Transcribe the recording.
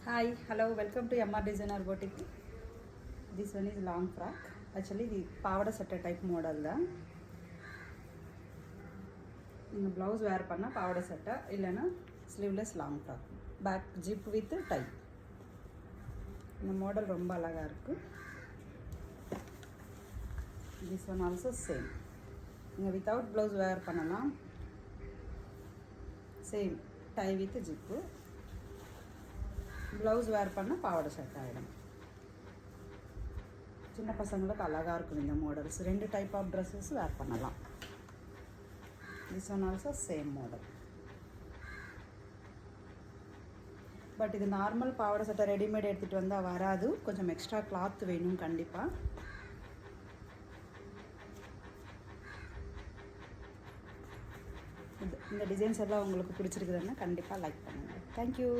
Hi, hello, welcome to MR Designer Boutique. This one is long frock. Actually, the pavada sweater type model தான். இந்த blouse wear பண்ண pavada sweater இல்லைனா sleeveless long frock. Back zip with tie. இந்த model ரொம்ப அழகா இருக்கு. This one also same. நீங்க without blouse wear பண்ணலாம். Same tie with zip. Blouse wear பண்ணால் பாவாடை ஷர்ட் ஆகிடும். சின்ன பசங்களுக்கு அழகாக இருக்கும் இந்த மாடல்ஸ். ரெண்டு டைப் ஆஃப் ட்ரெஸ்ஸஸ் வேர் பண்ணலாம். This one also same model. But இது நார்மல் பாவாடை சட்டை ரெடிமேட் எடுத்துகிட்டு வந்தால் வராது, கொஞ்சம் எக்ஸ்ட்ரா கிளாத் வேணும் கண்டிப்பாக. இந்த டிசைன்ஸ் எல்லாம் உங்களுக்கு பிடிச்சிருக்குதுன்னா கண்டிப்பாக லைக் பண்ணுங்கள். தேங்க்யூ.